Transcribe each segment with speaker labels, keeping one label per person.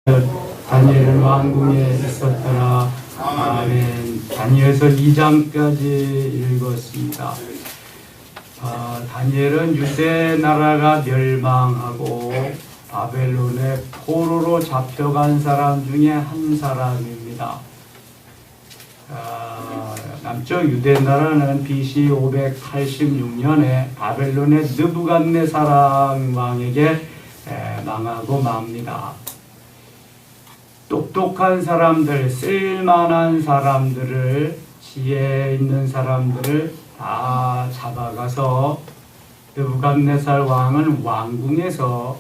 Speaker 1: 다니엘은 왕궁에 있었더라. 아멘. 다니엘서 2장까지 읽었습니다. 다니엘은 유대 나라가 멸망하고 바벨론의 포로로 잡혀간 사람 중에 한 사람입니다. 남쪽 유대 나라는 BC 586년에 바벨론의 느부갓네살 왕에게 망하고 맙니다. 똑똑한 사람들, 쓸만한 사람들을, 지혜 있는 사람들을 다 잡아가서 느부갓네살 왕은 왕궁에서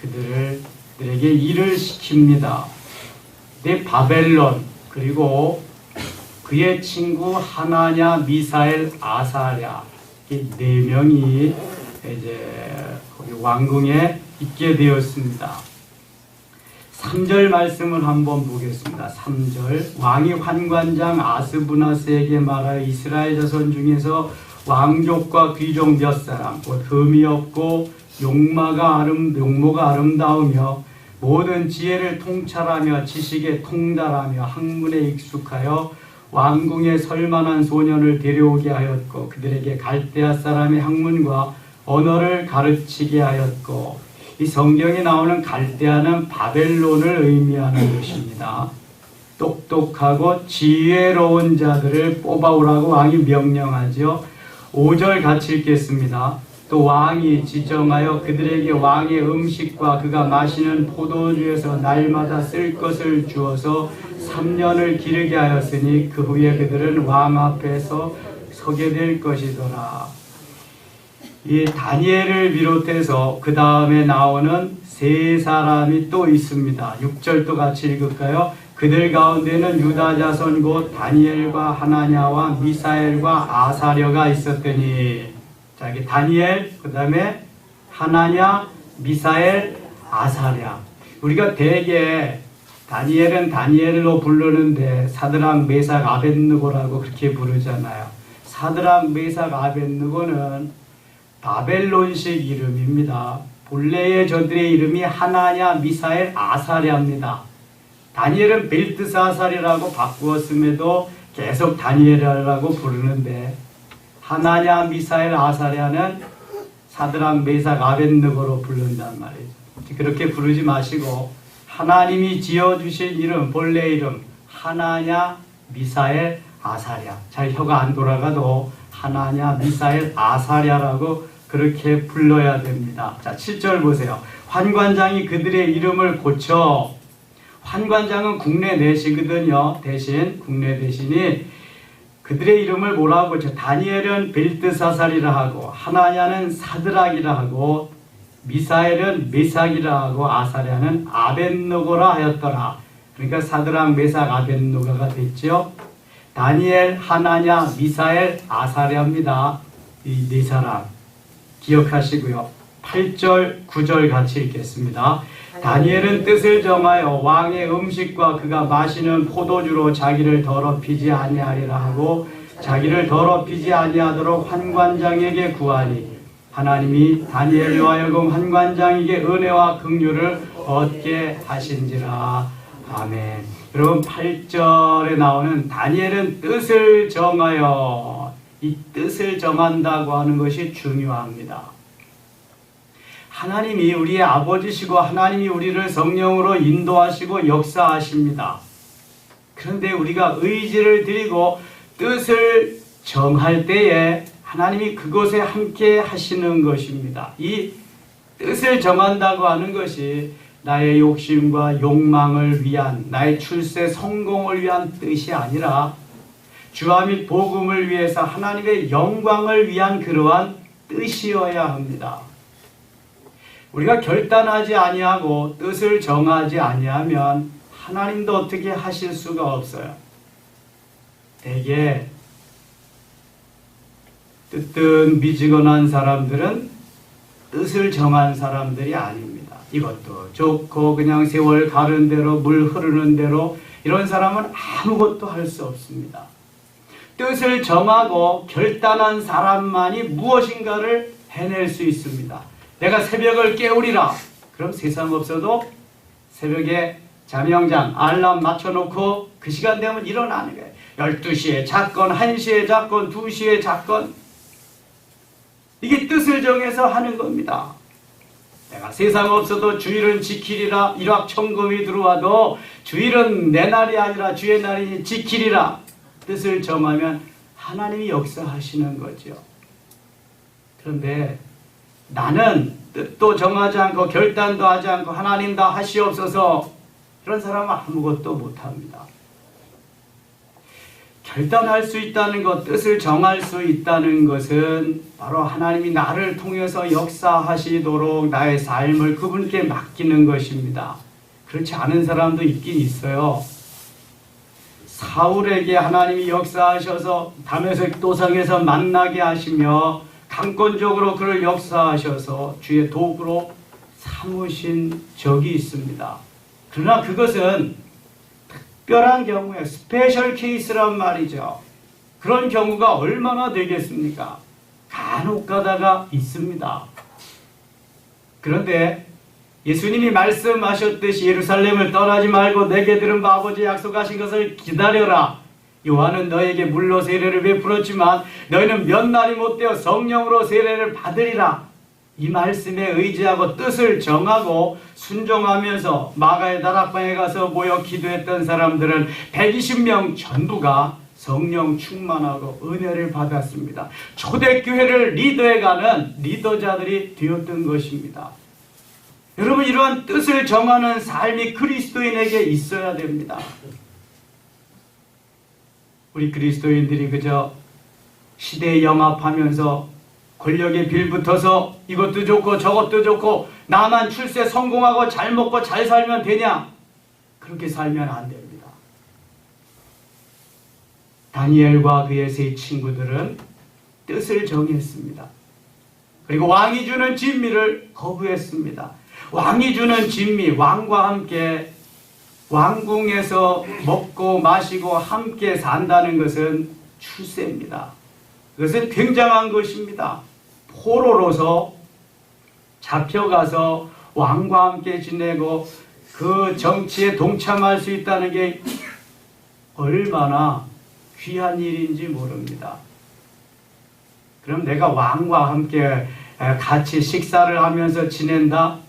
Speaker 1: 그들에게 일을 시킵니다. 근데 바벨론 그리고 그의 친구 하나냐, 미사엘, 아사랴 이 네 명이 이제 거기 왕궁에 있게 되었습니다. 3절 말씀을 한번 보겠습니다. 3절 왕이 환관장 아스부나스에게 말하여 이스라엘 자손 중에서 왕족과 귀족 몇 사람 곧 흠이 없고 용모가 아름다우며 모든 지혜를 통찰하며 지식에 통달하며 학문에 익숙하여 왕궁에 설만한 소년을 데려오게 하였고 그들에게 갈대아 사람의 학문과 언어를 가르치게 하였고, 이 성경에 나오는 갈대아는 바벨론을 의미하는 것입니다. 똑똑하고 지혜로운 자들을 뽑아오라고 왕이 명령하죠. 5절 같이 읽겠습니다. 또 왕이 지정하여 그들에게 왕의 음식과 그가 마시는 포도주에서 날마다 쓸 것을 주어서 3년을 기르게 하였으니 그 후에 그들은 왕 앞에서 서게 될 것이더라. 이 다니엘을 비롯해서 그 다음에 나오는 세 사람이 또 있습니다. 6절도 같이 읽을까요? 그들 가운데는 유다 자손 곧 다니엘과 하나냐와 미사엘과 아사랴가 있었더니, 자, 이게 다니엘, 그 다음에 하나냐, 미사엘, 아사랴. 우리가 대개 다니엘은 다니엘로 부르는데 사드락, 메삭, 아벳느고라고 그렇게 부르잖아요. 사드락, 메삭, 아벳느고는 바벨론식 이름입니다. 본래의 저들의 이름이 하나냐, 미사엘, 아사랴입니다. 다니엘은 벨드사살이라고 바꾸었음에도 계속 다니엘이라고 부르는데, 하나냐, 미사엘, 아사랴는 사드락, 메삭, 아벳느고로 부른단 말이죠. 그렇게 부르지 마시고 하나님이 지어주신 이름, 본래 이름 하나냐, 미사엘, 아사랴. 잘 혀가 안 돌아가도 하나냐, 미사엘, 아사랴라고 그렇게 불러야 됩니다. 자, 7절 보세요. 환관장이 그들의 이름을 고쳐, 환관장은 국내 내시거든요. 대신 국내 대신이 그들의 이름을 뭐라고 고쳐? 다니엘은 벨드사살이라 하고, 하나냐는 사드락이라 하고, 미사엘은 메삭이라 하고, 아사랴는 아벳느고라 하였더라. 그러니까 사드락, 메삭, 아벳느고가 됐죠. 다니엘, 하나냐, 미사엘, 아사랴입니다. 이 네 사람 기억하시고요. 8절, 9절 같이 읽겠습니다. 다니엘은 뜻을 정하여 왕의 음식과 그가 마시는 포도주로 자기를 더럽히지 아니하리라 하고 자기를 더럽히지 아니하도록 환관장에게 구하니 하나님이 다니엘로 하여금 환관장에게 은혜와 긍휼을 얻게 하신지라. 아멘. 여러분, 8절에 나오는 다니엘은 뜻을 정하여, 이 뜻을 정한다고 하는 것이 중요합니다. 하나님이 우리의 아버지시고 하나님이 우리를 성령으로 인도하시고 역사하십니다. 그런데 우리가 의지를 드리고 뜻을 정할 때에 하나님이 그곳에 함께 하시는 것입니다. 이 뜻을 정한다고 하는 것이 나의 욕심과 욕망을 위한, 나의 출세 성공을 위한 뜻이 아니라 주와 및 복음을 위해서 하나님의 영광을 위한 그러한 뜻이어야 합니다. 우리가 결단하지 아니하고 뜻을 정하지 아니하면 하나님도 어떻게 하실 수가 없어요. 대개 뜨뜻미지근한 사람들은 뜻을 정한 사람들이 아닙니다. 이것도 좋고 그냥 세월 가는 대로 물 흐르는 대로, 이런 사람은 아무것도 할 수 없습니다. 뜻을 정하고 결단한 사람만이 무엇인가를 해낼 수 있습니다. 내가 새벽을 깨우리라. 그럼 세상 없어도 새벽에 자명장 알람 맞춰놓고 그 시간 되면 일어나는 거예요. 12시에 잤건 1시에 잤건 2시에 잤건 이게 뜻을 정해서 하는 겁니다. 내가 세상 없어도 주일은 지키리라. 일확천금이 들어와도 주일은 내 날이 아니라 주의 날이니 지키리라. 뜻을 정하면 하나님이 역사하시는 거죠. 그런데 나는 뜻도 정하지 않고 결단도 하지 않고 하나님 다 하시옵소서, 그런 사람은 아무것도 못합니다. 결단할 수 있다는 것, 뜻을 정할 수 있다는 것은 바로 하나님이 나를 통해서 역사하시도록 나의 삶을 그분께 맡기는 것입니다. 그렇지 않은 사람도 있긴 있어요. 사울에게 하나님이 역사하셔서 다메섹 도상에서 만나게 하시며 강권적으로 그를 역사하셔서 주의 도구로 삼으신 적이 있습니다. 그러나 그것은 특별한 경우에 스페셜 케이스란 말이죠. 그런 경우가 얼마나 되겠습니까? 간혹 가다가 있습니다. 그런데 예수님이 말씀하셨듯이 예루살렘을 떠나지 말고 내게 들은 바 아버지 약속하신 것을 기다려라. 요한은 너에게 물로 세례를 베풀었지만 너희는 몇 날이 못되어 성령으로 세례를 받으리라. 이 말씀에 의지하고 뜻을 정하고 순종하면서 마가의 다락방에 가서 모여 기도했던 사람들은 120명 전부가 성령 충만하고 은혜를 받았습니다. 초대교회를 리더해가는 리더자들이 되었던 것입니다. 여러분, 이러한 뜻을 정하는 삶이 그리스도인에게 있어야 됩니다. 우리 그리스도인들이 그저 시대에 영합하면서 권력에 빌붙어서 이것도 좋고 저것도 좋고 나만 출세 성공하고 잘 먹고 잘 살면 되냐? 그렇게 살면 안 됩니다. 다니엘과 그의 세 친구들은 뜻을 정했습니다. 그리고 왕이 주는 진미를 거부했습니다. 왕이 주는 진미, 왕과 함께 왕궁에서 먹고 마시고 함께 산다는 것은 출세입니다. 그것은 굉장한 것입니다. 포로로서 잡혀가서 왕과 함께 지내고 그 정치에 동참할 수 있다는 게 얼마나 귀한 일인지 모릅니다. 그럼 내가 왕과 함께 같이 식사를 하면서 지낸다?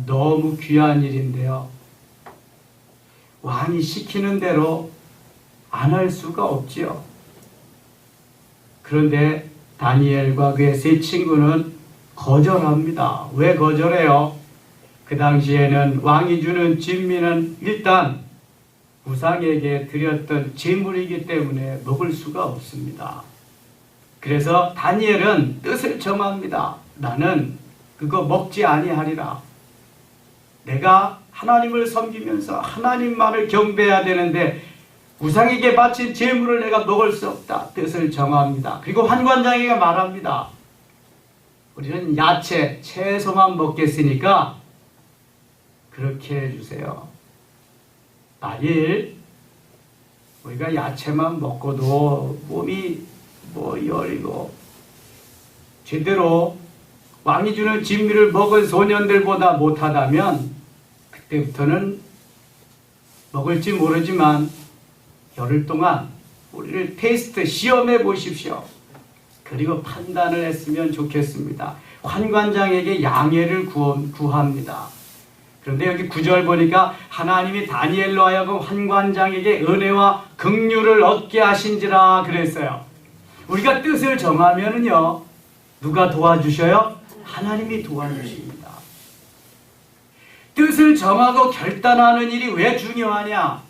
Speaker 1: 너무 귀한 일인데요. 왕이 시키는 대로 안 할 수가 없지요. 그런데 다니엘과 그의 세 친구는 거절합니다. 왜 거절해요? 그 당시에는 왕이 주는 진미는 일단 우상에게 드렸던 제물이기 때문에 먹을 수가 없습니다. 그래서 다니엘은 뜻을 정합니다. 나는 그거 먹지 아니하리라. 내가 하나님을 섬기면서 하나님만을 경배해야 되는데 우상에게 바친 제물을 내가 먹을 수 없다. 뜻을 정합니다. 그리고 환관장에게 말합니다. 우리는 야채, 채소만 먹겠으니까 그렇게 해주세요. 만일 우리가 야채만 먹고도 몸이 여리고 제대로 왕이 주는 진미를 먹은 소년들보다 못하다면 그때부터는 먹을지 모르지만 열흘 동안 우리를 테스트, 시험해 보십시오. 그리고 판단을 했으면 좋겠습니다. 환관장에게 양해를 구합니다. 그런데 여기 9절 보니까 하나님이 다니엘로 하여금 환관장에게 은혜와 긍휼을 얻게 하신지라 그랬어요. 우리가 뜻을 정하면은요, 누가 도와주셔요? 하나님이 도와주십니다. 뜻을 정하고 결단하는 일이 왜 중요하냐?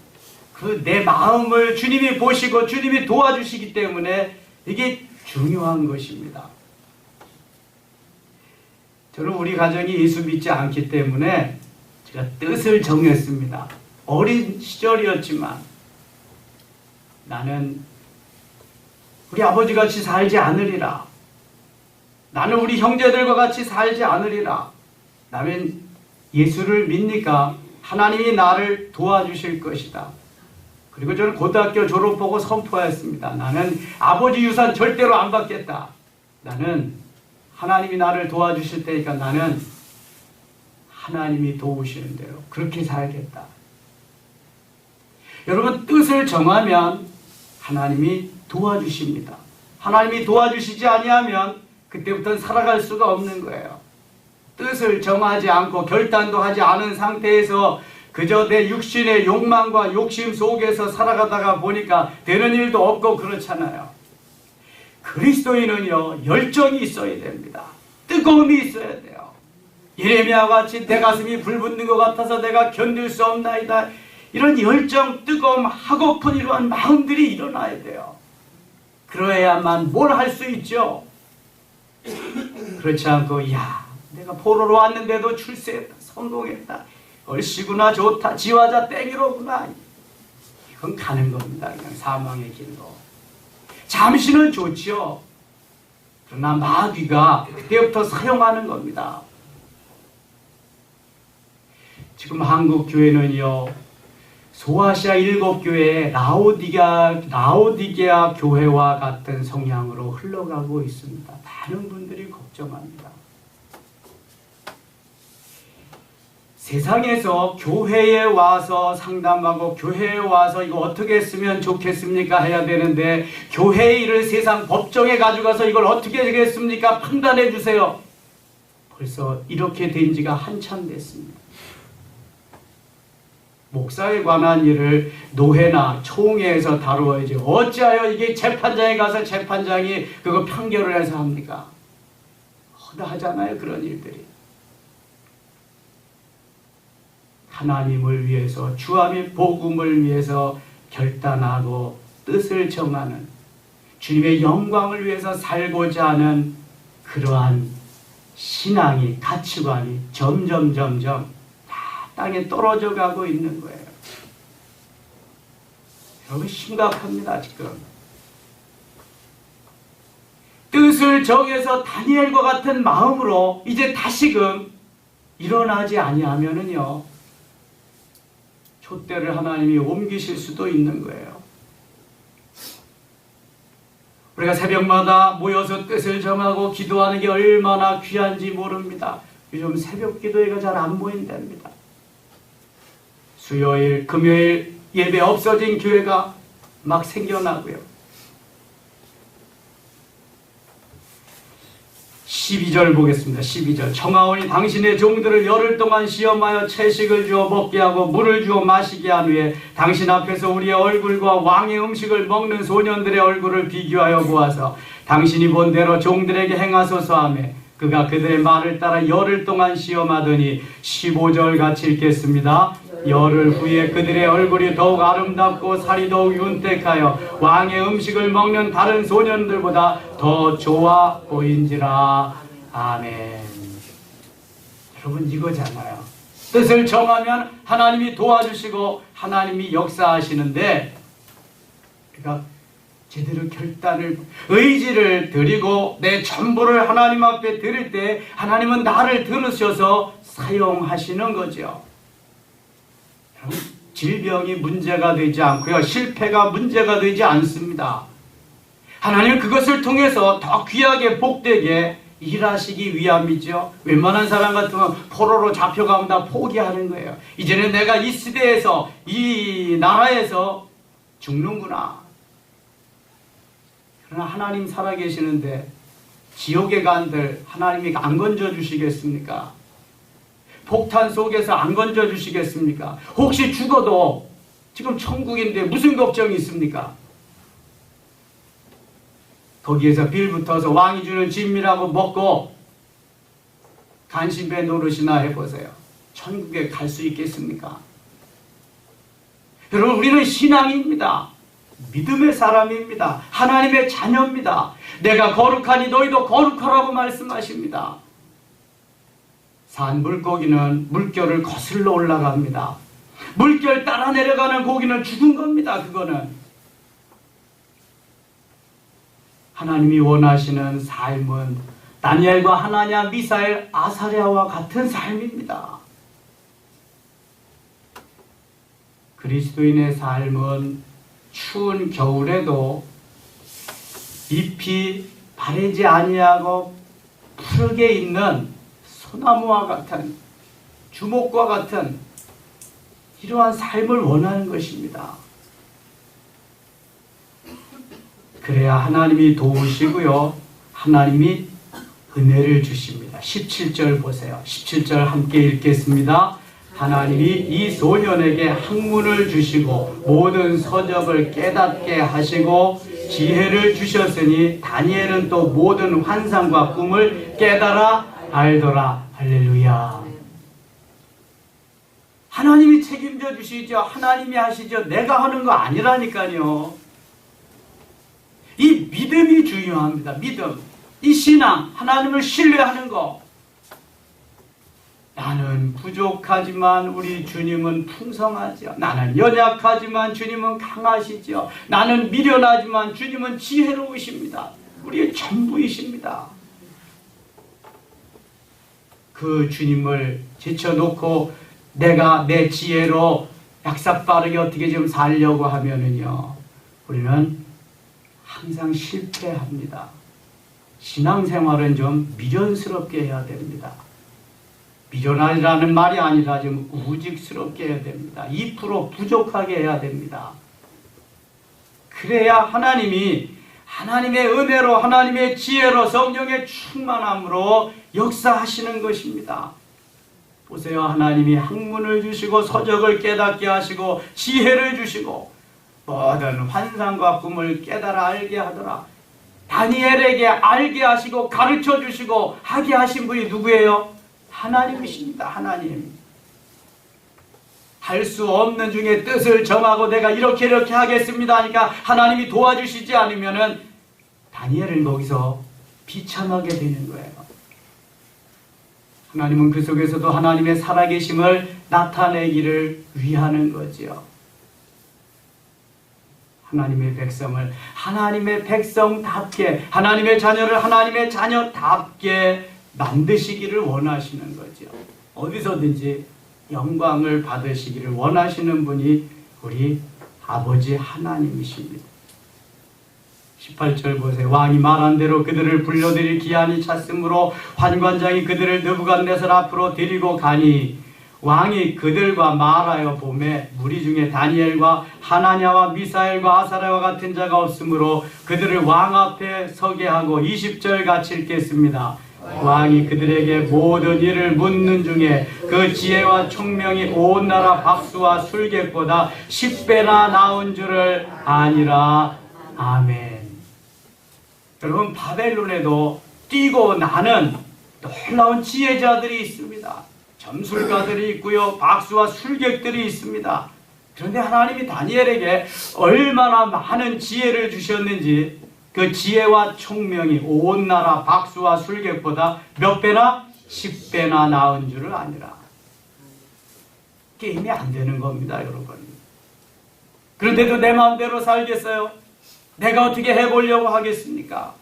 Speaker 1: 그 내 마음을 주님이 보시고 주님이 도와주시기 때문에 이게 중요한 것입니다. 저는 우리 가정이 예수 믿지 않기 때문에 제가 뜻을 정했습니다. 어린 시절이었지만 나는 우리 아버지같이 살지 않으리라. 나는 우리 형제들과 같이 살지 않으리라. 나는 예수를 믿으니까 하나님이 나를 도와주실 것이다. 그리고 저는 고등학교 졸업하고 선포했습니다. 나는 아버지 유산 절대로 안 받겠다. 나는 하나님이 나를 도와주실 테니까 나는 하나님이 도우시는 대로 그렇게 살겠다. 여러분, 뜻을 정하면 하나님이 도와주십니다. 하나님이 도와주시지 아니하면 그때부터는 살아갈 수가 없는 거예요. 뜻을 정하지 않고 결단도 하지 않은 상태에서 그저 내 육신의 욕망과 욕심 속에서 살아가다가 보니까 되는 일도 없고 그렇잖아요. 그리스도인은요, 열정이 있어야 됩니다. 뜨거움이 있어야 돼요. 예레미야와 같이 내 가슴이 불붙는 것 같아서 내가 견딜 수 없나이다. 이런 열정, 뜨거움, 하고픈 이러한 마음들이 일어나야 돼요. 그래야만 뭘 할 수 있죠. 그렇지 않고 야, 내가 포로로 왔는데도 출세했다, 성공했다, 얼씨구나, 좋다, 지화자 땡이로구나. 이건 가는 겁니다. 그냥 사망의 길로. 잠시는 좋지요. 그러나 마귀가 그때부터 사용하는 겁니다. 지금 한국 교회는요, 소아시아 7교회의 라오디게아 교회와 같은 성향으로 흘러가고 있습니다. 많은 분들이 걱정합니다. 세상에서 교회에 와서 상담하고 교회에 와서 이거 어떻게 했으면 좋겠습니까 해야 되는데, 교회의 일을 세상 법정에 가져가서 이걸 어떻게 되겠습니까 판단해 주세요. 벌써 이렇게 된 지가 한참 됐습니다. 목사에 관한 일을 노회나 총회에서 다루어야지 어찌하여 이게 재판장에 가서 재판장이 그거 판결을 해서 합니까? 허다하잖아요, 그런 일들이. 하나님을 위해서, 주함의 복음을 위해서 결단하고 뜻을 정하는, 주님의 영광을 위해서 살고자 하는 그러한 신앙이, 가치관이 점점 땅에 떨어져 가고 있는 거예요. 여러분, 심각합니다. 지금 뜻을 정해서 다니엘과 같은 마음으로 이제 다시금 일어나지 아니하면은요, 촛대를 하나님이 옮기실 수도 있는 거예요. 우리가 새벽마다 모여서 뜻을 정하고 기도하는 게 얼마나 귀한지 모릅니다. 요즘 새벽 기도회가 잘 안 보인답니다. 수요일, 금요일 예배 없어진 교회가 막 생겨나고요. 12절 보겠습니다. 12절. 청하오니 당신의 종들을 열흘 동안 시험하여 채식을 주어 먹게 하고 물을 주어 마시게 한 후에 당신 앞에서 우리의 얼굴과 왕의 음식을 먹는 소년들의 얼굴을 비교하여 보아서 당신이 본 대로 종들에게 행하소서 하며 그가 그들의 말을 따라 열흘 동안 시험하더니 15절 같이 읽겠습니다. 열흘 후에 그들의 얼굴이 더욱 아름답고 살이 더욱 윤택하여 왕의 음식을 먹는 다른 소년들보다 더 좋아 보인지라. 아멘. 여러분, 이거잖아요. 뜻을 정하면 하나님이 도와주시고 하나님이 역사하시는데, 그러니까 제대로 결단을, 의지를 드리고 내 전부를 하나님 앞에 드릴 때 하나님은 나를 들으셔서 사용하시는 거죠. 질병이 문제가 되지 않고요, 실패가 문제가 되지 않습니다. 하나님은 그것을 통해서 더 귀하게 복되게 일하시기 위함이죠. 웬만한 사람 같으면 포로로 잡혀가면 다 포기하는 거예요. 이제는 내가 이 시대에서, 이 나라에서 죽는구나. 그러나 하나님 살아계시는데 지옥에 간들 하나님이 안 건져주시겠습니까? 폭탄 속에서 안 건져주시겠습니까? 혹시 죽어도 지금 천국인데 무슨 걱정이 있습니까? 거기에서 빌붙어서 왕이 주는 진미라고 먹고 간신배 노릇이나 해보세요. 천국에 갈 수 있겠습니까? 여러분, 우리는 신앙입니다. 믿음의 사람입니다. 하나님의 자녀입니다. 내가 거룩하니 너희도 거룩하라고 말씀하십니다. 산 물고기는 물결을 거슬러 올라갑니다. 물결 따라 내려가는 고기는 죽은 겁니다. 그거는 하나님이 원하시는 삶은 다니엘과 하나냐, 미사엘, 아사랴와 같은 삶입니다. 그리스도인의 삶은 추운 겨울에도 잎이 바래지 아니하고 푸르게 있는 소나무와 같은 주목과 같은 이러한 삶을 원하는 것입니다. 그래야 하나님이 도우시고요. 하나님이 은혜를 주십니다. 17절 보세요. 17절 함께 읽겠습니다. 하나님이 이 소년에게 학문을 주시고 모든 서적을 깨닫게 하시고 지혜를 주셨으니 다니엘은 또 모든 환상과 꿈을 깨달아 알더라. 할렐루야. 하나님이 책임져 주시죠. 하나님이 하시죠. 내가 하는 거 아니라니까요. 이 믿음이 중요합니다. 믿음. 이 신앙, 하나님을 신뢰하는 거. 나는 부족하지만 우리 주님은 풍성하죠. 나는 연약하지만 주님은 강하시죠. 나는 미련하지만 주님은 지혜로우십니다. 우리의 전부이십니다. 그 주님을 제쳐놓고 내가 내 지혜로 약삭빠르게 어떻게 좀 살려고 하면은요, 우리는 항상 실패합니다. 신앙생활은 좀 미련스럽게 해야 됩니다. 미련하라는 말이 아니라 좀 우직스럽게 해야 됩니다. 2% 부족하게 해야 됩니다. 그래야 하나님이 하나님의 은혜로 하나님의 지혜로 성령의 충만함으로 역사하시는 것입니다. 보세요. 하나님이 학문을 주시고 서적을 깨닫게 하시고 지혜를 주시고 모든 환상과 꿈을 깨달아 알게 하더라. 다니엘에게 알게 하시고 가르쳐 주시고 하게 하신 분이 누구예요? 하나님이십니다. 하나님. 할 수 없는 중에 뜻을 정하고 내가 이렇게 하겠습니다 하니까 하나님이 도와주시지 않으면은 다니엘은 거기서 비참하게 되는 거예요. 하나님은 그 속에서도 하나님의 살아계심을 나타내기를 위하는 거지요. 하나님의 백성을 하나님의 백성답게, 하나님의 자녀를 하나님의 자녀답게 만드시기를 원하시는 거죠. 어디서든지 영광을 받으시기를 원하시는 분이 우리 아버지 하나님이십니다. 18절 보세요. 왕이 말한 대로 그들을 불러들일 기한이 찼으므로 환관장이 그들을 느부갓네살 앞으로 데리고 가니 왕이 그들과 말하여 보매 무리 중에 다니엘과 하나냐와 미사엘과 아사랴와 같은 자가 없으므로 그들을 왕 앞에 서게 하고 20절 같이 읽겠습니다. 왕이 그들에게 모든 일을 묻는 중에 그 지혜와 총명이 온 나라 박수와 술객보다 10배나 나온 줄을 아니라. 아멘. 여러분, 바벨론에도 뛰고 나는 놀라운 지혜자들이 있습니다. 점술가들이 있고요, 박수와 술객들이 있습니다. 그런데 하나님이 다니엘에게 얼마나 많은 지혜를 주셨는지, 그 지혜와 총명이 온 나라 박수와 술객보다 몇 배나? 10배나 나은 줄을 아니라. 게임이 안 되는 겁니다, 여러분. 그런데도 내 마음대로 살겠어요? 내가 어떻게 해보려고 하겠습니까?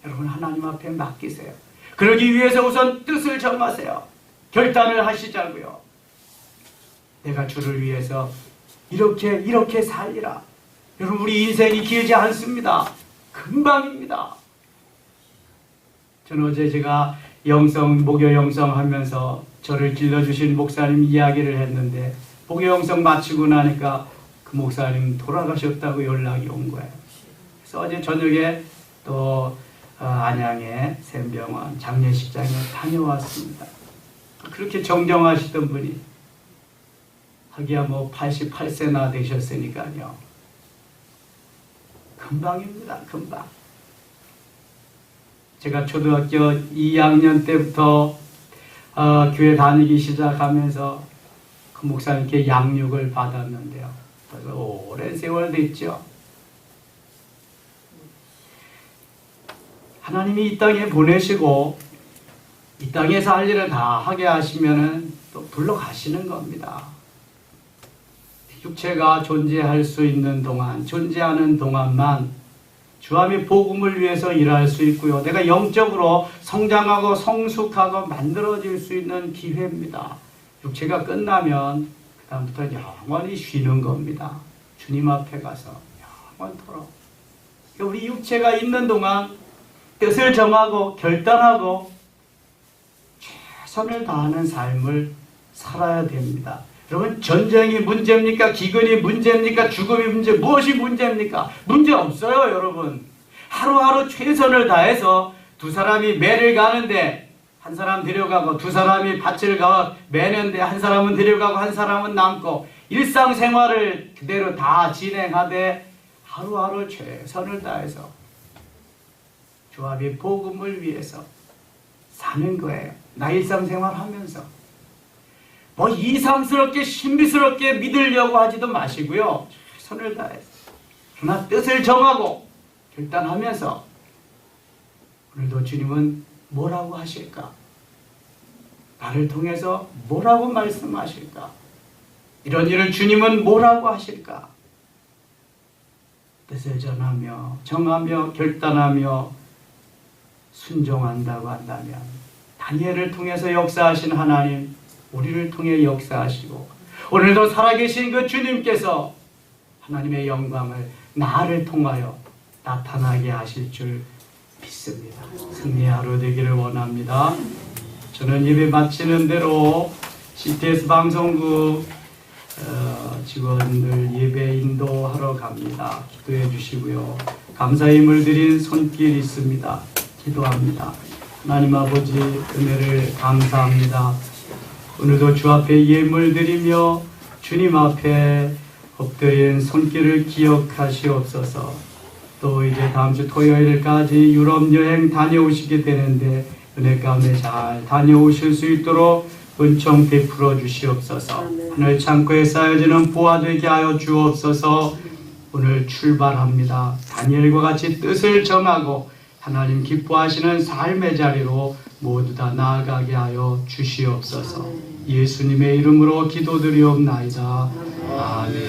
Speaker 1: 여러분, 하나님 앞에 맡기세요. 그러기 위해서 우선 뜻을 정하세요. 결단을 하시자고요. 내가 주를 위해서 이렇게 살리라. 여러분, 우리 인생이 길지 않습니다. 금방입니다. 저는 어제 제가 목요 영성 하면서 저를 길러주신 목사님 이야기를 했는데, 목요 영성 마치고 나니까 그 목사님 돌아가셨다고 연락이 온 거예요. 그래서 어제 저녁에 또 안양의 샘병원 장례식장에 다녀왔습니다. 그렇게 정정하시던 분이 하기야 88세나 되셨으니까요. 금방입니다. 금방. 제가 초등학교 2학년 때부터 교회 다니기 시작하면서 그 목사님께 양육을 받았는데요. 그래서 오랜 세월 됐죠. 하나님이 이 땅에 보내시고 이 땅에서 할 일을 다 하게 하시면은 또 불러가시는 겁니다. 육체가 존재할 수 있는 동안, 존재하는 동안만 주함의 복음을 위해서 일할 수 있고요. 내가 영적으로 성장하고 성숙하고 만들어질 수 있는 기회입니다. 육체가 끝나면 그 다음부터 영원히 쉬는 겁니다. 주님 앞에 가서 영원토록. 우리 육체가 있는 동안 뜻을 정하고 결단하고 최선을 다하는 삶을 살아야 됩니다. 여러분, 전쟁이 문제입니까? 기근이 문제입니까? 죽음이 문제, 무엇이 문제입니까? 문제 없어요, 여러분. 하루하루 최선을 다해서 두 사람이 매를 가는데 한 사람 데려가고, 두 사람이 밭을 가 매는데 한 사람은 데려가고 한 사람은 남고, 일상생활을 그대로 다 진행하되 하루하루 최선을 다해서 조합이 복음을 위해서 사는 거예요. 나 일상생활 하면서 뭐 이상스럽게 신비스럽게 믿으려고 하지도 마시고요. 최선을 다해서, 그러나 뜻을 정하고 결단하면서 오늘도 주님은 뭐라고 하실까? 나를 통해서 뭐라고 말씀하실까? 이런 일을 주님은 뭐라고 하실까? 뜻을 전하며 정하며 결단하며 순종한다고 한다면 다니엘을 통해서 역사하신 하나님, 우리를 통해 역사하시고 오늘도 살아계신 그 주님께서 하나님의 영광을 나를 통하여 나타나게 하실 줄 믿습니다. 승리의 하루 되기를 원합니다. 저는 예배 마치는 대로 CTS 방송국 직원들 예배 인도하러 갑니다. 기도해 주시고요. 감사의 힘을 드린 손길 있습니다. 기도합니다. 하나님 아버지, 은혜를 감사합니다. 오늘도 주 앞에 예물 드리며 주님 앞에 엎드린 손길을 기억하시옵소서. 또 이제 다음 주 토요일까지 유럽 여행 다녀오시게 되는데 은혜 가운데 잘 다녀오실 수 있도록 은총 베풀어 주시옵소서. 하늘 창고에 쌓여지는 부와 되게 하여 주옵소서. 오늘 출발합니다. 다니엘과 같이 뜻을 정하고 하나님 기뻐하시는 삶의 자리로 모두 다 나아가게 하여 주시옵소서. 예수님의 이름으로 기도드리옵나이다. 아멘.